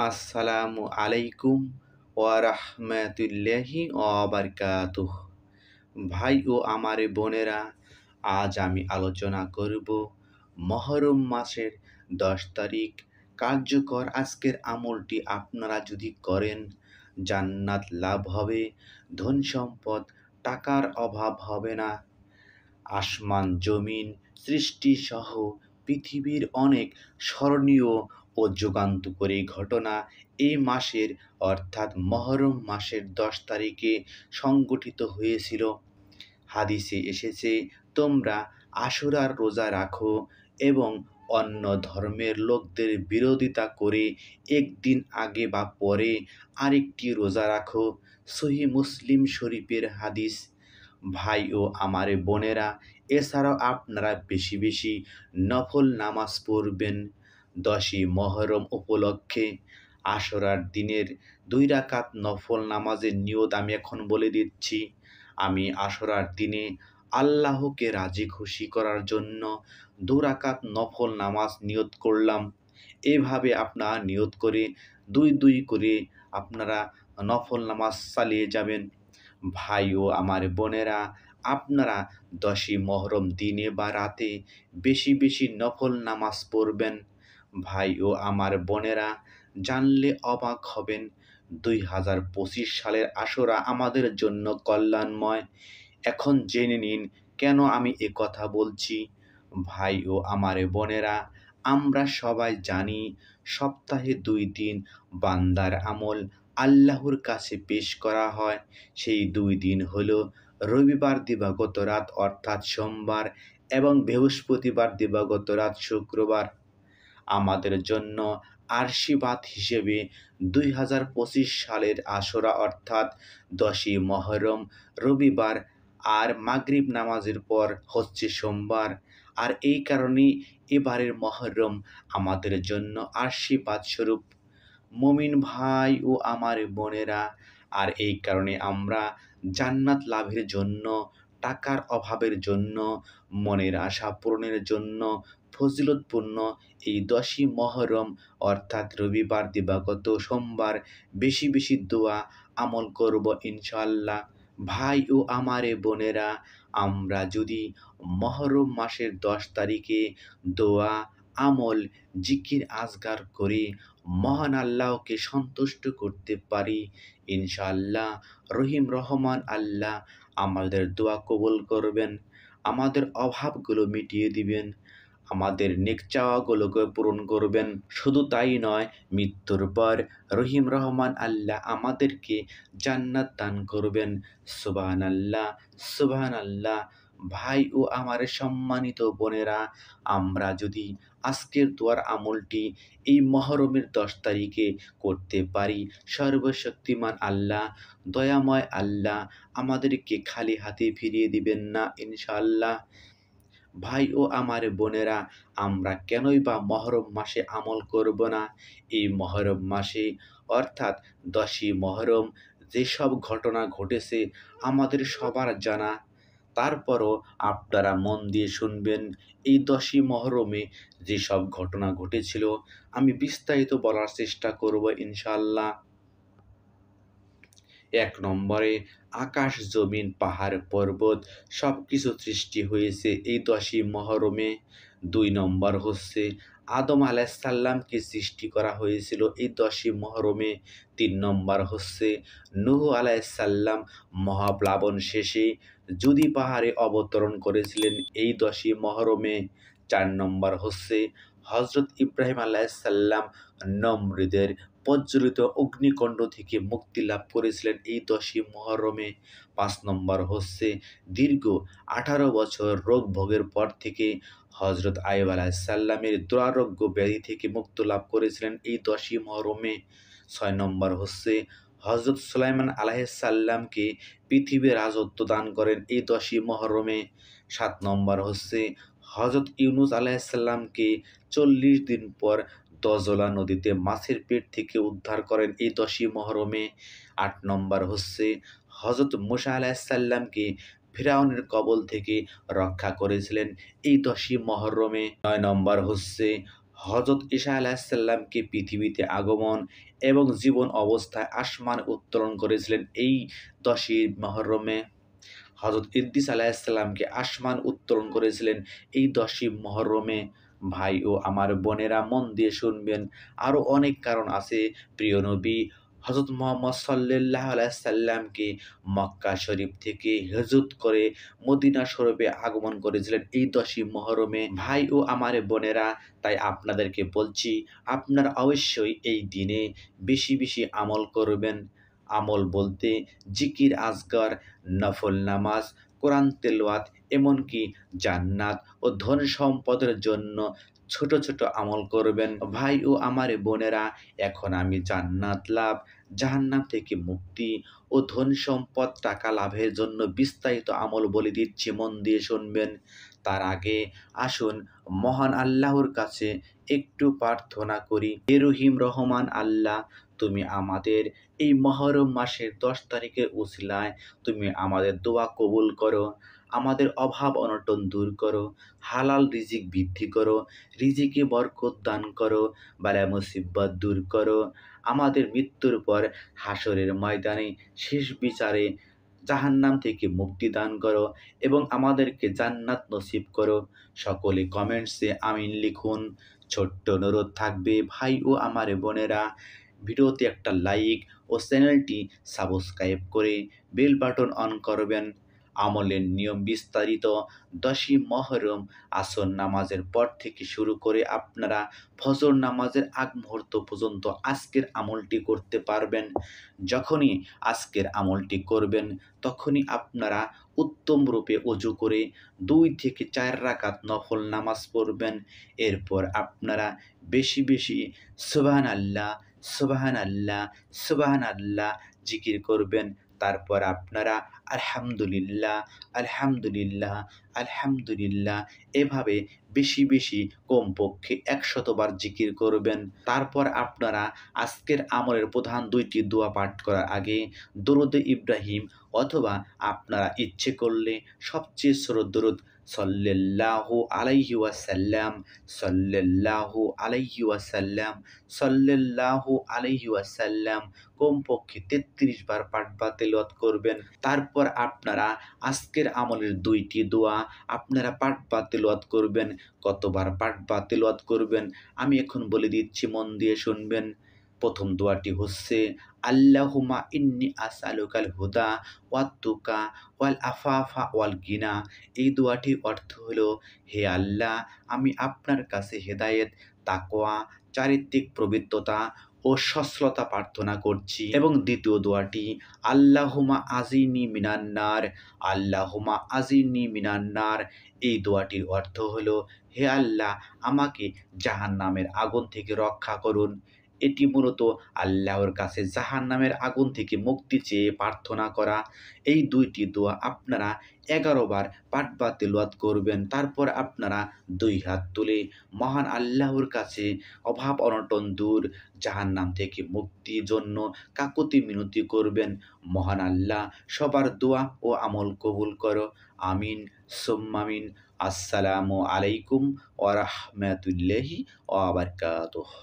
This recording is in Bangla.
আসসালামু আলাইকুম ওয়া রাহমাতুল্লাহি ওয়া বারাকাতুহু। ভাই ও আমার বোনেরা, আজ আমি আলোচনা করব মুহররম মাসের 10 তারিখ কার্যকর আজকের আমলটি আপনারা যদি করেন জান্নাত লাভ হবে, ধন সম্পদ টাকার অভাব হবে না। আসমান জমিন সৃষ্টিসহ পৃথিবীর অনেক স্মরণীয় ও যুগান্তকারী ঘটনা এই মাসের অর্থাৎ মুহররম মাসের 10 তারিখে সংঘটিত হয়েছিল। হাদিসে এসেছে, তোমরা আশুরার রোজা রাখো এবং অন্য ধর্মের লোকদের বিরোধিতা করে একদিন আগে বা পরে আরেকটি রোজা রাখো। সহিহ মুসলিম শরীফের হাদিস। ভাই ও আমার বোনেরা, এছাড়াও আপনারা বেশি বেশি নফল নামাজ পড়বেন। 10ই মুহররম উপলক্ষে আশুরার দিনের 2 রাকাত নফল নামাজের নিয়ত আমি এখন বলে দিচ্ছি। আমি আশুরার দিনে আল্লাহকে রাজি খুশি করার জন্য 2 রাকাত নফল নামাজ নিয়ত করলাম। এভাবে আপনারা নিয়ত করে 2 করে আপনারা নফল নামাজ চালিয়ে যাবেন। ভাই ও আমার বোনেরা, আপনারা 10ই মুহররম দিনে বা রাতে বেশি বেশি নফল নামাজ পড়বেন। ভাই ও আমার বোনেরা, জানলে অবাক হবেন, 2025 সালের আশুরা আমাদের জন্য কল্যাণময়। এখন জেনে নিন কেন আমি কথা বলছি। ভাই ও আমার বোনেরা, আমরা সবাই জানি সপ্তাহে 2 দিন বান্দার আমল আল্লাহর কাছে পেশ করা হয়। সেই 2 দিন হলো রবিবার দিবাগত রাত অর্থাৎ সোমবার এবং বৃহস্পতিবার দিবাগত রাত শুক্রবার। আমাদের জন্য আশীর্বাদ হিসেবে 2025 সালের আশুরা অর্থাৎ 10ই মুহররম রবিবার আর মাগরিব নামাজের পর হচ্ছে সোমবার। আর এই কারণেই এবারের মুহররম আমাদের জন্য আশীর্বাদ স্বরূপ। মুমিন ভাই ও আমার বোনেরা, আর এই কারণে আমরা জান্নাত লাভের জন্য, টাকার অভাবের জন্য, মনের আশা পূরণের জন্য ফজিলতপূর্ণ এই 10ই মুহররম অর্থাৎ রবিবার দিবাগত সোমবার বেশি বেশি দোয়া আমল করব ইনশাআল্লাহ। ভাই ও আমার বোনেরা, আমরা যদি মুহররম মাসের 10 তারিখে দোয়া আমল জিকির আজগার করে মহান আল্লাহকে সন্তুষ্ট করতে পারি, ইনশাআল্লাহ রহিম রহমান আল্লাহ আমাদের দোয়া কবুল করবেন, আমাদের অভাবগুলো মিটিয়ে দিবেন, আমাদের নেক চাওয়াগুলোকে পূরণ করবেন। শুধু তাই নয়, মৃত্যুর পর রহিম রহমান আল্লাহ আমাদেরকে জান্নাত দান করবেন। সুবহানাল্লাহ, সুবহানাল্লাহ। ভাই ও আমার সম্মানিত বোনেরা, আমরা যদি আজকের দোয়ার আমলটি এই মুহররমের 10 তারিখে করতে পারি, সর্বশক্তিমান আল্লাহ, দয়াময় আল্লাহ আমাদেরকে খালি হাতে ফিরিয়ে দিবেন না ইনশাআল্লাহ। ভাই ও আমার বোনেরা, আমরা কেনই বা মুহররম মাসে আমল করব না? এই মুহররম মাসে অর্থাৎ 10ই মুহররম যেসব ঘটনা ঘটেছে আমাদের সবার জানা। তারপরও আপনারা মন দিয়ে শুনবেন। এই 10ই মুহররমে যেসব ঘটনা ঘটেছিল আমি বিস্তারিত বলার চেষ্টা করব ইনশাআল্লাহ। 1 নম্বরে, আকাশ জমিন পাহাড় পর্বত সব কিছু সৃষ্টি হয়েছে এই 10ই মুহররমে। 2 নম্বর হচ্ছে আদম আলাইসাল্লামকে সৃষ্টি করা হয়েছিল এই 10ই মুহররমে। 3 নম্বর হচ্ছে নূহ আলাইসাল্লাম মহাপ্লাবন শেষে জুদি পাহাড়ে অবতরণ করেছিলেন এই 10ই মুহররমে। 4 নম্বর হচ্ছে হযরত ইব্রাহিম আলাইসাল্লাম নমরুদের প্রজ্বলিত অগ্নিকুণ্ড থেকে মুক্তি লাভ করেছিলেন এই 10ই মুহররমে। 5 নম্বর হচ্ছে দীর্ঘ 18 বছর রোগ ভোগের পর থেকে হযরত আইয়ুব আলাইহিসসালামের দুরারোগ্য ব্যাধি থেকে মুক্তি লাভ করেছিলেন এই 10ই মুহররমে। 6 নম্বর হচ্ছে হযরত সুলাইমান আলাইহিসসালামকে পৃথিবীর রাজত্ব দান করেন এই 10ই মুহররমে। 7 নম্বর হচ্ছে হযরত ইউনূস আলাইহিসসালামকে 40 দিন পর দজলা নদীতে মাছের পেট থেকে উদ্ধার করেন এই 10ই মুহররমে। 8 নম্বর হচ্ছে হযরত মূসা আলাইহিসসালামকে ফিরআউনের কবল থেকে রক্ষা করেছিলেন এই 10ই মুহররমে। 9 নম্বর হচ্ছে হযরত ঈসা আলাইহিসসালামকে পৃথিবীতে আগমন এবং জীবন অবস্থায় আসমানে উত্তোলন করেছিলেন এই ১০ই মুহররমে। হযরত ইদ্রিস আলাইহিসসালামকে আসমান উত্তোলন করেছিলেন এই ১০ই মুহররমে। ভাই ও আমার বোনেরা মন দিয়ে শুনবেন। আরও অনেক কারণ আছে। প্রিয় নবী হযরত মুহাম্মদ সাল্লাল্লাহু আলাইহি সাল্লামকে মক্কা শরীফ থেকে হিজরত করে মদিনা শরীফে আগমন করেছিলেন এই ১০ই মুহররমে। ভাই ও আমার বোনেরা, তাই আপনাদেরকে বলছি, আপনারা অবশ্যই এই দিনে বেশি বেশি আমল করবেন। আমল বলতে জিকির আজকার, নফল নামাজ, কোরআন তেলাওয়াত, এমনকি জান্নাত ও ধন সম্পদের জন্য ছোট ছোট আমল করবেন। ভাই ও আমার বোনেরা, এখন আমি জান্নাত লাভ, জাহান্নাম থেকে মুক্তি ও ধন সম্পদ টাকা লাভের জন্য বিস্তারিত আমল বলে দিচ্ছি, মন দিয়ে শুনবেন। তার আগে আসুন মহান আল্লাহর কাছে একটু প্রার্থনা করি। হে রহিম রহমান আল্লাহ, তুমি আমাদের এই মহরম মাসের ১০ তারিখের উসিলায় তুমি আমাদের দোয়া কবুল করো। আমাদের অভাব অনটন দূর করো, হালাল রিজিক বৃদ্ধি করো, রিজিকে বরকত দান করো, বালা মুসিবত দূর করো। আমাদের মৃত্যুর পর হাসরের ময়দানে শেষ বিচারে জাহান্নাম থেকে মুক্তি দান করো এবং আমাদেরকে জান্নাত নসিব করো। সকলে কমেন্টসে আমিন লিখুন। ছোট্ট অনুরোধ থাকবে ভাই ও আমার বোনেরা, ভিডিওতে একটা লাইক ও চ্যানেলটি সাবস্ক্রাইব করে বেল বাটন অন করবেন। আমলের নিয়ম বিস্তারিত ১০ই মুহররম আসর নামাজের পর থেকে শুরু করে আপনারা ফজর নামাজের আগ মুহূর্ত পর্যন্ত আজকের আমলটি করতে পারবেন। যখনই আজকের আমলটি করবেন তখনই আপনারা উত্তম রূপে ওযু করে ২ থেকে ৪ রাকাত নফল নামাজ পড়বেন। এরপর আপনারা বেশি বেশি সুবহানাল্লাহ, সুবহানাল্লাহ, সুবহানাল্লাহ জিকির করবেন। তারপর আপনারা আলহামদুলিল্লাহ, আলহামদুলিল্লাহ, আলহামদুলিল্লাহ এভাবে বেশি বেশি কমপক্ষে ১০০ বার জিকির করবেন। তারপর আপনারা আজকের আমলের প্রধান ২টি দোয়া পাঠ করার আগে দরুদে ইব্রাহিম অথবা আপনারা ইচ্ছে করলে সবচেয়ে ছোট দরুদ সাল্লাল্লাহু আলাইহি ওয়াসাল্লাম, সাল্লাল্লাহু আলাইহি ওয়াসাল্লাম, সাল্লাল্লাহু আলাইহি ওয়াসাল্লাম কমপক্ষে ৩৩ বার পাঠ বা তেলাওয়াত করবেন। তারপর আপনারা আজকের আমলের ২টি দোয়া আপনারা পাঠ বা তেলাওয়াত করবেন। কতবার পাঠ বা তেলাওয়াত করবেন আমি এখন বলে দিচ্ছি, মন দিয়ে শুনবেন। প্রথম দোয়াটি হচ্ছে আল্লাহুম্মা ইন্নী আসআলুকাল হুদা ওয়াত তুকা ওয়াল আফাফা ওয়াল গিনা। এই দোয়াটির অর্থ হলো, হে আল্লাহ, আমি আপনার কাছে হেদায়েত, তাকওয়া, চারিত্রিক পবিত্রতা ও সচ্ছলতা প্রার্থনা করছি। এবং দ্বিতীয় দোয়াটি আল্লাহুম্মা আজিনি মিনান নার, আল্লাহুম্মা আজিনি মিনান নার। এই দোয়াটির অর্থ হলো, হে আল্লাহ, আমাকে জাহান্নামের আগুন থেকে রক্ষা করুন। এটি মূলত আল্লাহর কাছে জাহান্নামের আগুন থেকে মুক্তি চেয়ে প্রার্থনা করা। এই ২টি দোয়া আপনারা ১১ বার পাঠ বা তেলাওয়াত করবেন। তারপর আপনারা ২ হাত তুলে মহান আল্লাহর কাছে অভাব অনটন দূর, জাহান্নাম থেকে মুক্তির জন্য কাকুতি মিনতি করবেন। মহান আল্লাহ সবার দোয়া ও আমল কবুল করো। আমিন সুম্মা আমিন। আসসালামু আলাইকুম ওয়া রাহমাতুল্লাহি ওয়া বারাকাতুহু।